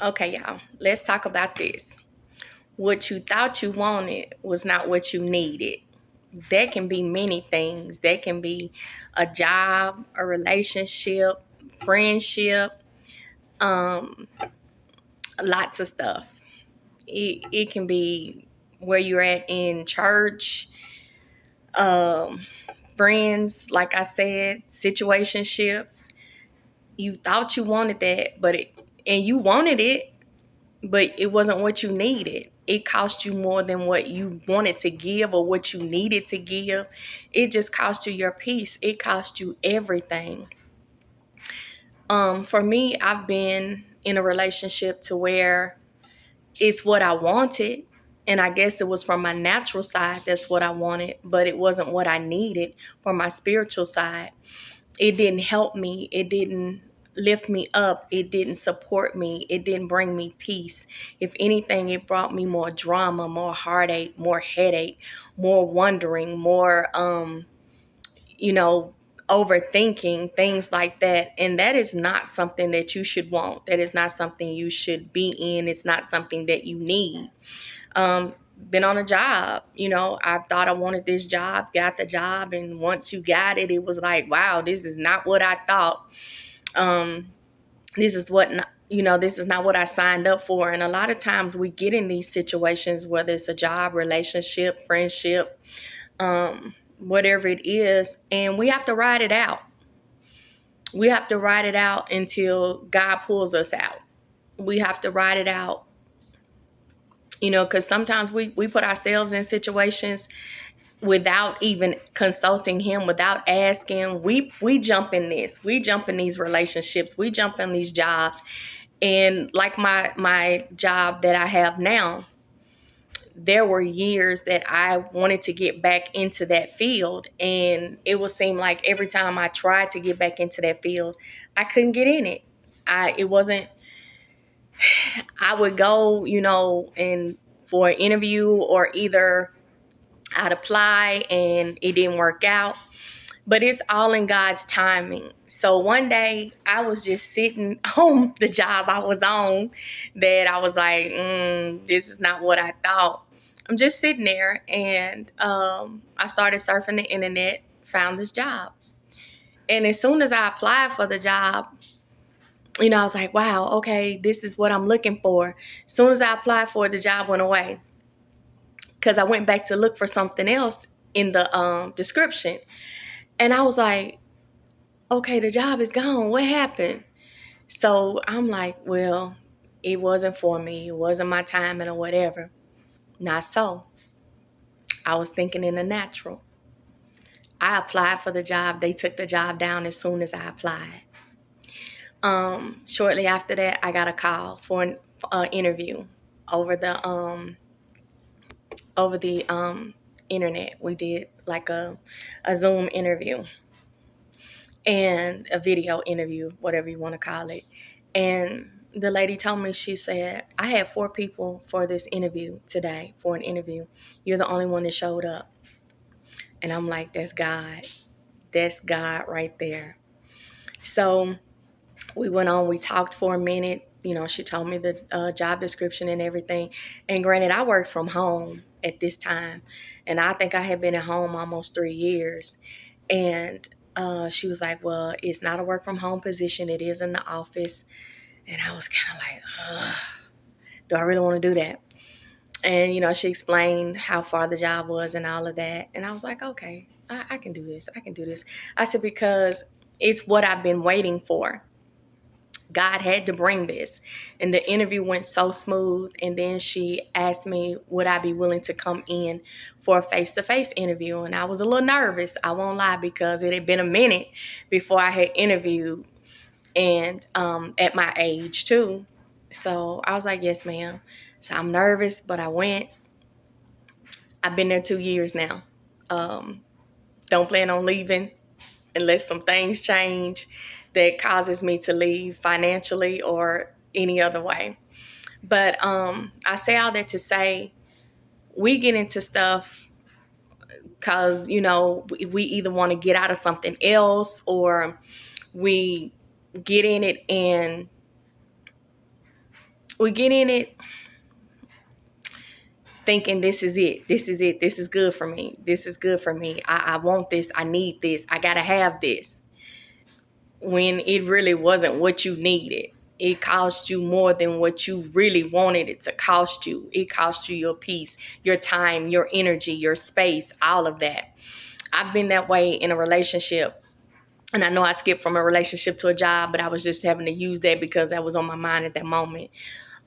Okay, y'all, let's talk about this. What you thought you wanted was not what you needed. That can be many things. That can be a job, a relationship, friendship, um, lots of stuff. It can be where you're at in church, um, friends, like I said, situationships. You thought you wanted that, and you wanted it, but it wasn't what you needed. It cost you more than what you wanted to give or what you needed to give. It just cost you your peace. It cost you everything. For me, I've been in a relationship to where it's what I wanted. And I guess it was from my natural side, that's what I wanted, but it wasn't what I needed from my spiritual side. It didn't help me. It didn't lift me up. It didn't support me. It didn't bring me peace. If anything, it brought me more drama, more heartache, more headache, more wondering, more, you know, overthinking, things like that. And that is not something that you should want. That is not something you should be in. It's not something that you need. Been on a job, I thought I wanted this job, got the job, and once you got it, it was like, wow, this is not what I thought. Um, this is what not, this is not what I signed up for. And a lot of times we get in these situations, whether it's a job, relationship, friendship, whatever it is, and we have to ride it out. We have to ride it out until God pulls us out. We have to ride it out, because sometimes we put ourselves in situations without even consulting him, without asking. We jump in this. We jump in these relationships. We jump in these jobs. And like my job that I have now, there were years that I wanted to get back into that field. And it would seem like every time I tried to get back into that field, I couldn't get in it. It wasn't, I would go, and for an interview, or either I'd apply and it didn't work out. But it's all in God's timing. So one day I was just sitting on the job I was on, that I was like, this is not what I thought. I'm just sitting there, and I started surfing the internet, found this job. And as soon as I applied for the job, I was like, wow, okay, this is what I'm looking for. As soon as I applied for it, the job went away, because I went back to look for something else in the description. And I was like, okay, the job is gone. What happened? So I'm like, well, it wasn't for me. It wasn't my timing or whatever. Not so. I was thinking in the natural. I applied for the job. They took the job down as soon as I applied. Shortly after that, I got a call for an interview over the internet. We did like a Zoom interview and a video interview, whatever you want to call it. And the lady told me, she said, I had 4 people for this interview today, for an interview. You're the only one that showed up. And I'm like, that's God. That's God right there. So we went on, we talked for a minute. She told me the job description and everything. And granted, I worked from home at this time. And I think I had been at home almost 3 years. And she was like, well, it's not a work from home position. It is in the office. And I was kind of like, ugh, do I really want to do that? And, she explained how far the job was and all of that. And I was like, okay, I can do this. I can do this. I said, because it's what I've been waiting for. God had to bring this. And the interview went so smooth. And then she asked me, would I be willing to come in for a face-to-face interview? And I was a little nervous, I won't lie, because it had been a minute before I had interviewed, and at my age too. So I was like, yes, ma'am. So I'm nervous, but I went. I've been there 2 years now. Don't plan on leaving unless some things change that causes me to leave financially or any other way. But I say all that to say, we get into stuff because, we either want to get out of something else, or we get in it and we get in it thinking this is it. This is it. This is good for me. This is good for me. I want this. I need this. I got to have this. When it really wasn't what you needed. It cost you more than what you really wanted it to cost you. It cost you your peace, your time, your energy, your space, all of that. I've been that way in a relationship. And I know I skipped from a relationship to a job, but I was just having to use that because that was on my mind at that moment.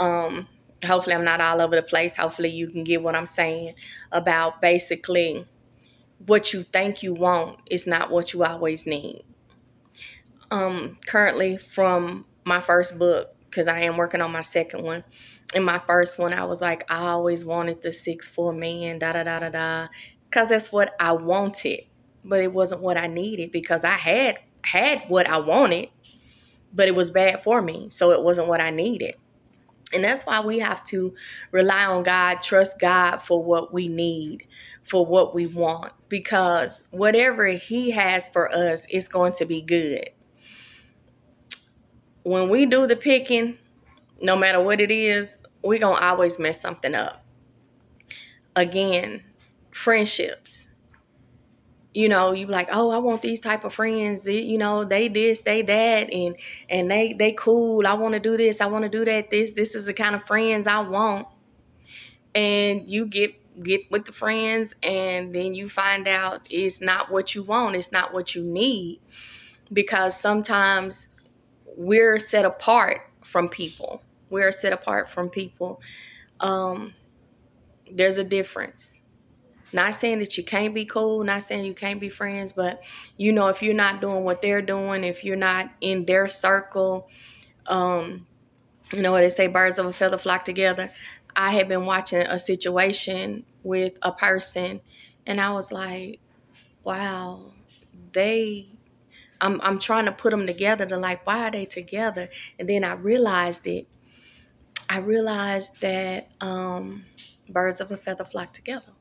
Hopefully I'm not all over the place. Hopefully you can get what I'm saying about basically what you think you want is not what you always need. Currently from my first book, because I am working on my second one. In my first one, I was like, I always wanted the 6'4" man, da da da da da, because that's what I wanted, but it wasn't what I needed because I had what I wanted, but it was bad for me, so it wasn't what I needed. And that's why we have to rely on God, trust God for what we need, for what we want, because whatever He has for us is going to be good. When we do the picking, no matter what it is, we're going to always mess something up. Again, friendships. You know, you like, oh, I want these type of friends. They this, they that, and they cool. I want to do this. I want to do that. This is the kind of friends I want. And you get with the friends, and then you find out it's not what you want. It's not what you need, because sometimes we're set apart from people. We're set apart from people. There's a difference. Not saying that you can't be cool, not saying you can't be friends, but if you're not doing what they're doing, if you're not in their circle, you know what they say, birds of a feather flock together. I had been watching a situation with a person, and I was like, wow, I'm trying to put them together to like, why are they together? And then I realized it. I realized that birds of a feather flock together.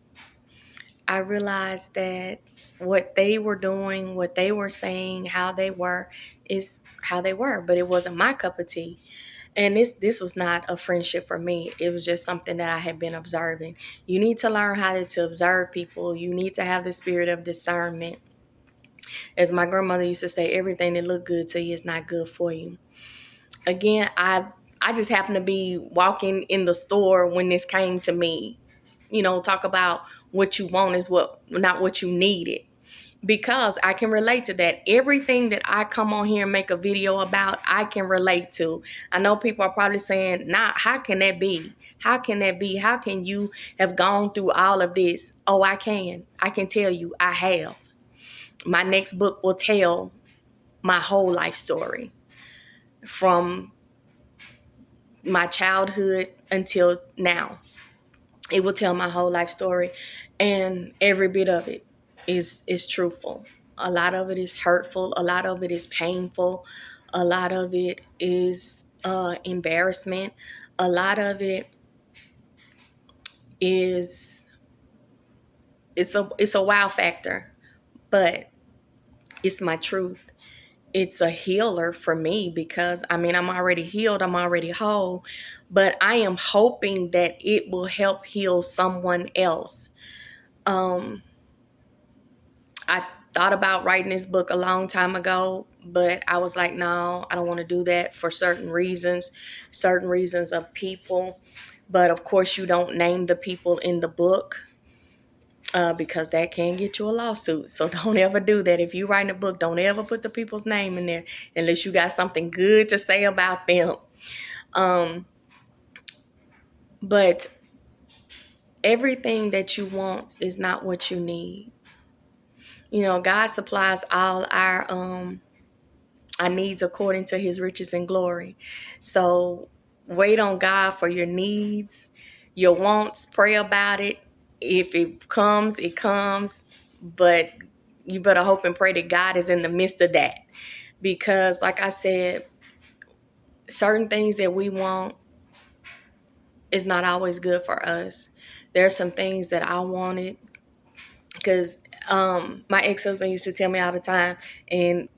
I realized that what they were doing, what they were saying, how they were, is how they were. But it wasn't my cup of tea. And this was not a friendship for me. It was just something that I had been observing. You need to learn how to observe people. You need to have the spirit of discernment. As my grandmother used to say, everything that look good to you is not good for you. Again, I just happened to be walking in the store when this came to me. Talk about what you want is not what you needed. Because I can relate to that. Everything that I come on here and make a video about, I can relate to. I know people are probably saying, nah, how can that be? How can that be? How can you have gone through all of this? Oh, I can. I can tell you I have. My next book will tell my whole life story from my childhood until now. It will tell my whole life story, and every bit of it is truthful. A lot of it is hurtful. A lot of it is painful. A lot of it is embarrassment. A lot of it is it's a wow factor, but it's my truth. It's a healer for me because I'm already healed. I'm already whole, but I am hoping that it will help heal someone else. I thought about writing this book a long time ago, but I was like, no, I don't want to do that for certain reasons of people. But of course, you don't name the people in the book because that can get you a lawsuit. So don't ever do that. If you're writing a book, don't ever put the people's name in there unless you got something good to say about them. But everything that you want is not what you need. God supplies all our needs according to His riches and glory. So wait on God for your needs, your wants. Pray about it. If it comes, it comes. But you better hope and pray that God is in the midst of that. Because like I said, certain things that we want is not always good for us. There are some things that I wanted because my ex-husband used to tell me all the time, and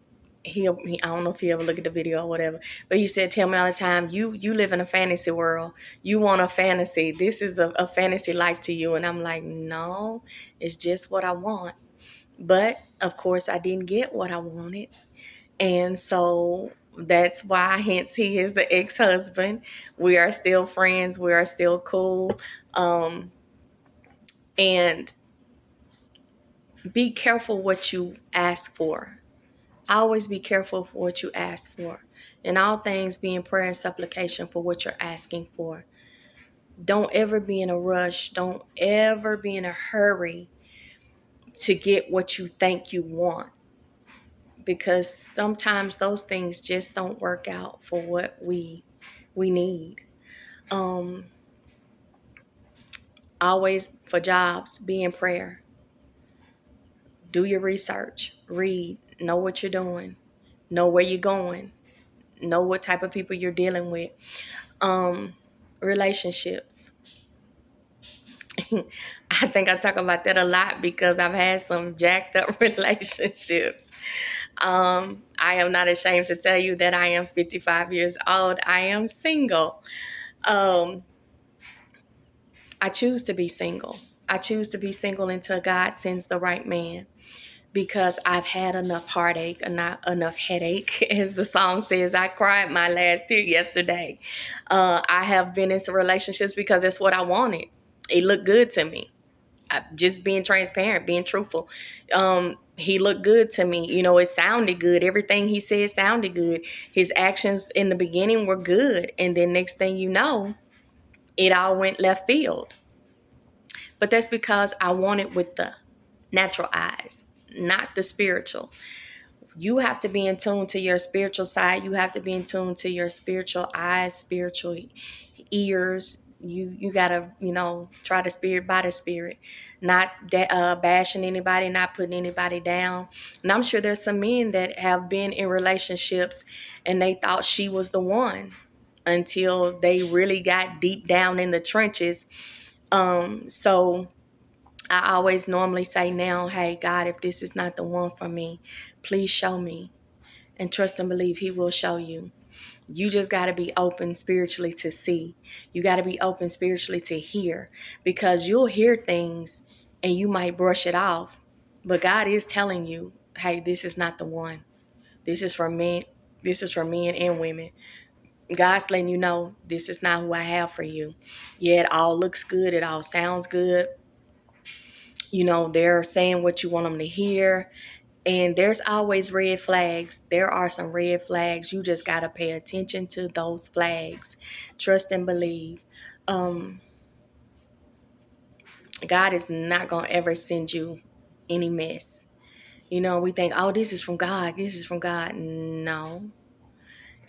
I don't know if he ever look at the video or whatever, but he said, tell me all the time, you live in a fantasy world. You want a fantasy. This is a fantasy life to you. And I'm like, no, it's just what I want. But of course I didn't get what I wanted. And so that's why, hence, he is the ex-husband. We are still friends. We are still cool. And be careful what you ask for. Always be careful for what you ask for. In all things, be in prayer and supplication for what you're asking for. Don't ever be in a rush. Don't ever be in a hurry to get what you think you want. Because sometimes those things just don't work out for what we need. Always, for jobs, be in prayer. Do your research. Read. Know what you're doing. Know where you're going. Know what type of people you're dealing with. Relationships. I think I talk about that a lot because I've had some jacked up relationships. I am not ashamed to tell you that I am 55 years old. I am single. I choose to be single. I choose to be single until God sends the right man, because I've had enough heartache, not enough headache. As the song says, I cried my last tear yesterday. I have been in some relationships because that's what I wanted. It looked good to me. Just being transparent, being truthful. He looked good to me. It sounded good. Everything he said sounded good. His actions in the beginning were good. And then next thing you know, it all went left field. But that's because I wanted with the natural eyes, not the spiritual. You have to be in tune to your spiritual side. You have to be in tune to your spiritual eyes, spiritual ears. You gotta, try the spirit by the spirit, not bashing anybody, not putting anybody down. And I'm sure there's some men that have been in relationships and they thought she was the one until they really got deep down in the trenches. So I always normally say now, hey, God, if this is not the one for me, please show me. And trust and believe he will show you. You just got to be open spiritually to see. You got to be open spiritually to hear, because you'll hear things and you might brush it off. But God is telling you, hey, this is not the one. This is for men. This is for men and women. God's letting you know this is not who I have for you. Yeah, it all looks good. It all sounds good. They're saying what you want them to hear. And there's always red flags. There are some red flags. You just got to pay attention to those flags. Trust and believe. God is not going to ever send you any mess. We think, oh, this is from God. This is from God. No.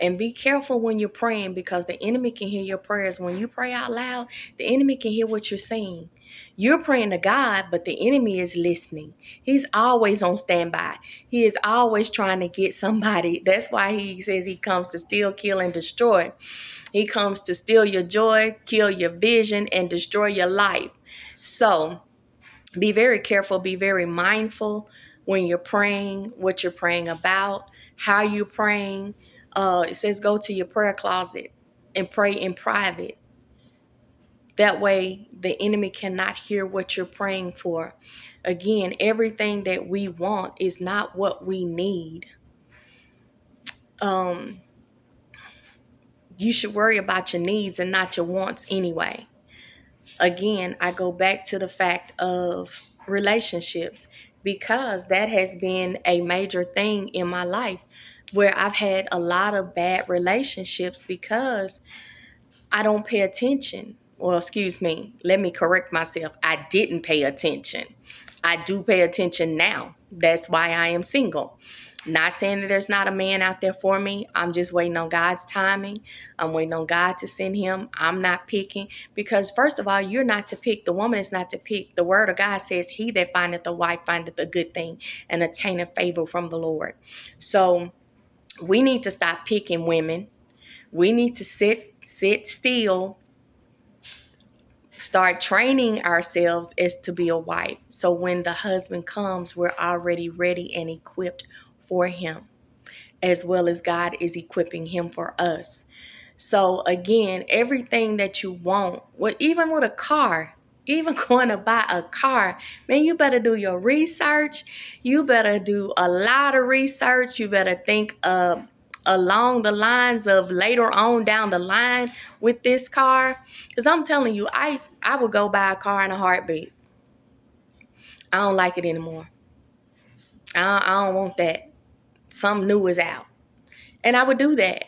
And be careful when you're praying, because the enemy can hear your prayers. When you pray out loud, the enemy can hear what you're saying. You're praying to God, but the enemy is listening. He's always on standby. He is always trying to get somebody. That's why he says he comes to steal, kill, and destroy. He comes to steal your joy, kill your vision, and destroy your life. So be very careful. Be very mindful when you're praying, what you're praying about, how you're praying. It says go to your prayer closet and pray in private. That way, the enemy cannot hear what you're praying for. Again, everything that we want is not what we need. You should worry about your needs and not your wants anyway. Again, I go back to the fact of relationships, because that has been a major thing in my life, where I've had a lot of bad relationships because I don't pay attention. Well, excuse me, let me correct myself. I didn't pay attention. I do pay attention now. That's why I am single. Not saying that there's not a man out there for me. I'm just waiting on God's timing. I'm waiting on God to send him. I'm not picking, because first of all, you're not to pick. The woman is not to pick. The word of God says, he that findeth a wife findeth a good thing and attaineth favor from the Lord. So we need to stop picking women. We need to sit still, start training ourselves as to be a wife. So when the husband comes, we're already ready and equipped for him. as well as God is equipping him for us. So again, everything that you want, even with a car, even going to buy a car, man, you better do your research. You better do a lot of research. You better think along the lines of later on down the line with this car. Because I'm telling you, I would go buy a car in a heartbeat. I don't like it anymore. I don't want that. Something new is out. And I would do that.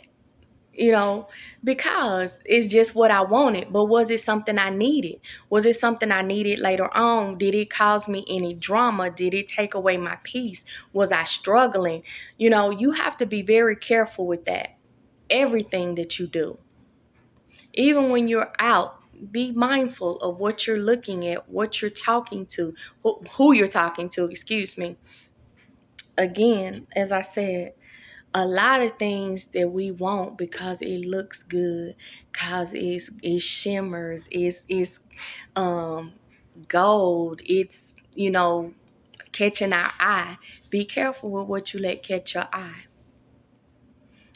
Because it's just what I wanted. But was it something I needed? Was it something I needed later on? Did it cause me any drama? Did it take away my peace? Was I struggling? You have to be very careful with that. Everything that you do. Even when you're out, be mindful of what you're looking at, what you're talking to, who you're talking to, excuse me. Again, as I said, a lot of things that we want because it looks good, because it shimmers, it's gold, it's catching our eye. Be careful with what you let catch your eye.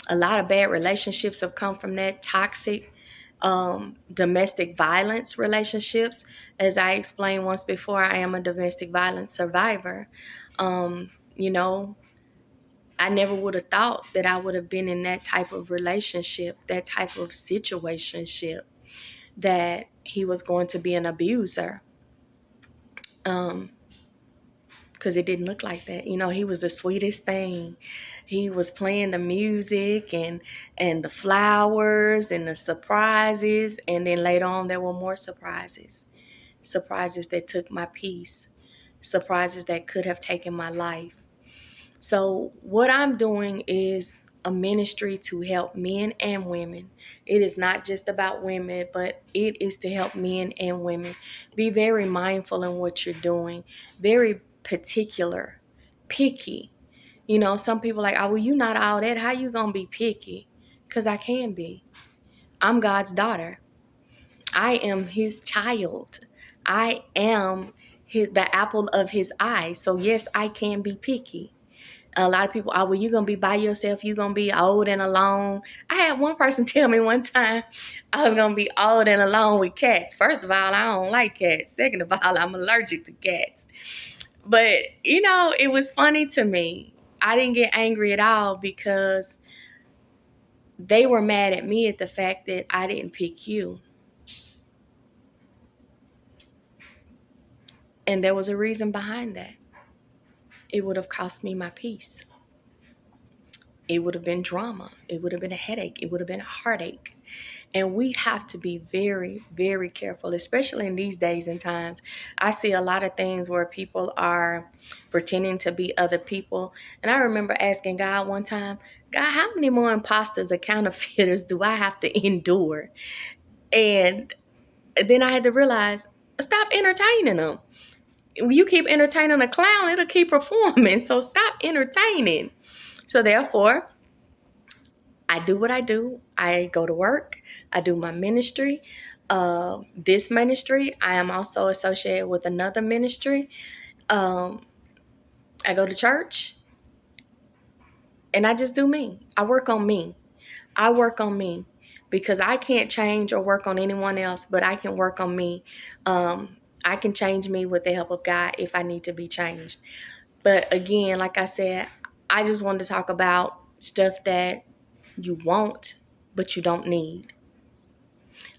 A lot of bad relationships have come from that. Toxic domestic violence relationships. As I explained once before, I am a domestic violence survivor. You know, I never would have thought that I would have been in that type of relationship, that type of situationship, that he was going to be an abuser. Because it didn't look like that. He was the sweetest thing. He was playing the music and the flowers and the surprises. And then later on, there were more surprises. Surprises that took my peace. Surprises that could have taken my life. So what I'm doing is a ministry to help men and women. It is not just about women, but it is to help men and women. Be very mindful in what you're doing. Very particular, picky. Some people like, oh, well, you not all that. How you going to be picky? Because I can be. I'm God's daughter. I am his child. I am the apple of his eye. So yes, I can be picky. A lot of people, oh, well, you're going to be by yourself. You're going to be old and alone. I had one person tell me one time I was going to be old and alone with cats. First of all, I don't like cats. Second of all, I'm allergic to cats. But, it was funny to me. I didn't get angry at all because they were mad at me at the fact that I didn't pick you. And there was a reason behind that. It would have cost me my peace. It would have been drama. It would have been a headache. It would have been a heartache. And we have to be very, very careful, especially in these days and times. I see a lot of things where people are pretending to be other people. And I remember asking God one time, God, how many more imposters or counterfeiters do I have to endure? And then I had to realize, stop entertaining them. You keep entertaining a clown, it'll keep performing. So stop entertaining. So therefore, I do what I do. I go to work. I do my ministry. This ministry, I am also associated with another ministry. I go to church, and I just do me. I work on me. I work on me because I can't change or work on anyone else, but I can work on me. I can change me with the help of God if I need to be changed. But again, like I said, I just wanted to talk about stuff that you want, but you don't need.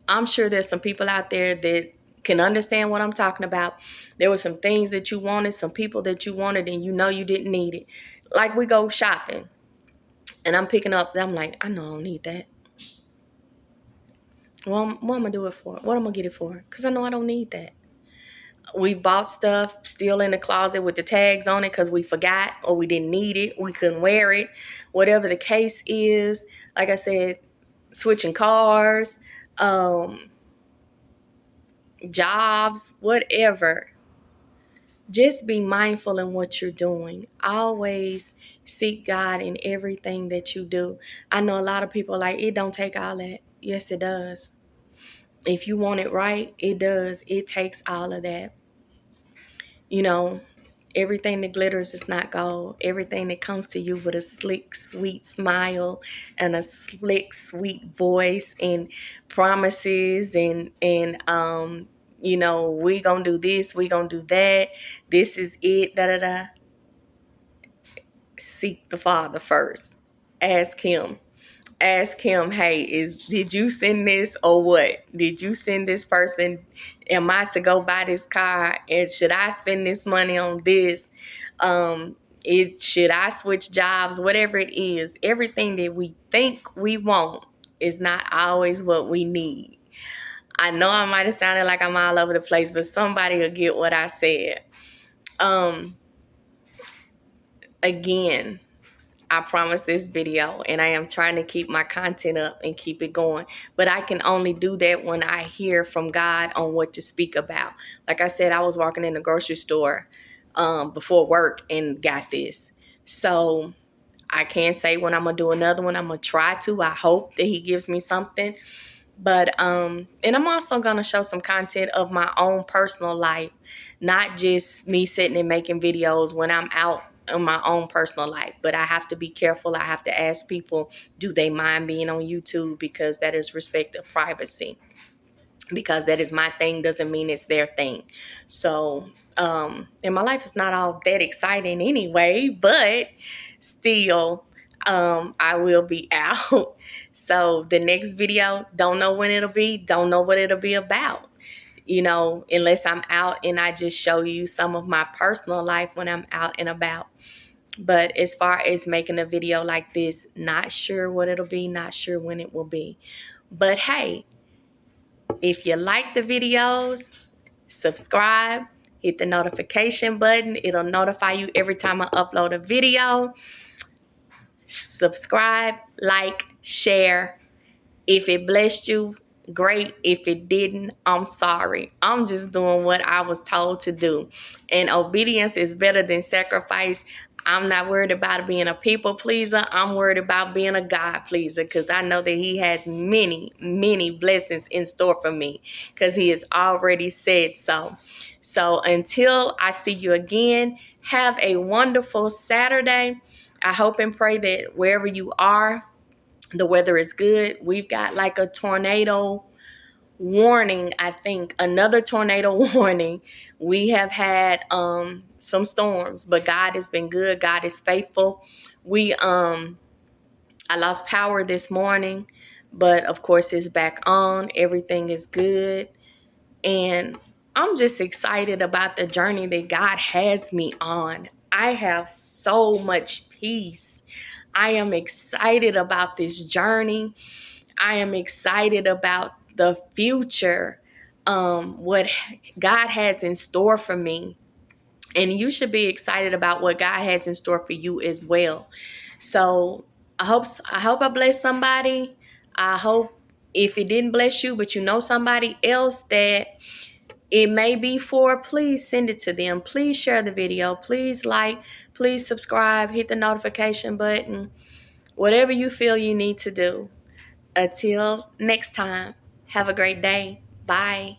I'm sure there's some people out there that can understand what I'm talking about. There were some things that you wanted, some people that you wanted, and you didn't need it. Like we go shopping, and I'm picking up, I'm like, I know I don't need that. Well, what am I going to do it for? What am I going to get it for? Because I know I don't need that. We bought stuff still in the closet with the tags on it because we forgot or we didn't need it. We couldn't wear it. Whatever the case is, like I said, switching cars, jobs, whatever. Just be mindful in what you're doing. Always seek God in everything that you do. I know a lot of people are like, it don't take all that. Yes, it does. If you want it right, it does. It takes all of that. Everything that glitters is not gold. Everything that comes to you with a slick, sweet smile and a slick, sweet voice and promises and we gonna do this, we gonna do that. This is it. Da da da. Seek the Father first. Ask Him. Ask Him, hey, did you send this or what? Did you send this person? Am I to go buy this car? And should I spend this money on this? Should I switch jobs? Whatever it is, everything that we think we want is not always what we need. I know I might have sounded like I'm all over the place, but somebody will get what I said. Again, I promise this video, and I am trying to keep my content up and keep it going. But I can only do that when I hear from God on what to speak about. Like I said, I was walking in the grocery store before work and got this. So I can't say when I'm going to do another one. I'm going to try to. I hope that He gives me something. But and I'm also going to show some content of my own personal life, not just me sitting and making videos when I'm out in my own personal life. But I have to be careful. I have to ask people, do they mind being on YouTube? Because that is respect of privacy. Because that is my thing doesn't mean it's their thing. So, and my life is not all that exciting anyway, but still, I will be out. So the next video, don't know when it'll be, don't know what it'll be about. Unless I'm out and I just show you some of my personal life when I'm out and about. But as far as making a video like this, not sure what it'll be, not sure when it will be. But hey, if you like the videos, subscribe, hit the notification button. It'll notify you every time I upload a video. Subscribe, like, share. If it blessed you, great. If it didn't, I'm sorry. I'm just doing what I was told to do. And obedience is better than sacrifice. I'm not worried about being a people pleaser. I'm worried about being a God pleaser because I know that He has many, many blessings in store for me because He has already said so. So until I see you again, have a wonderful Saturday. I hope and pray that wherever you are, the weather is good. We've got like a tornado warning, I think, another tornado warning. We have had some storms, but God has been good. God is faithful. I lost power this morning, but of course it's back on. Everything is good. And I'm just excited about the journey that God has me on. I have so much peace. I am excited about this journey. I am excited about the future, what God has in store for me. And you should be excited about what God has in store for you as well. So I hope I bless somebody. I hope if it didn't bless you, but you know somebody else that it may be for, please send it to them. Please share the video. Please like, please subscribe, hit the notification button, whatever you feel you need to do. Until next time, have a great day. Bye.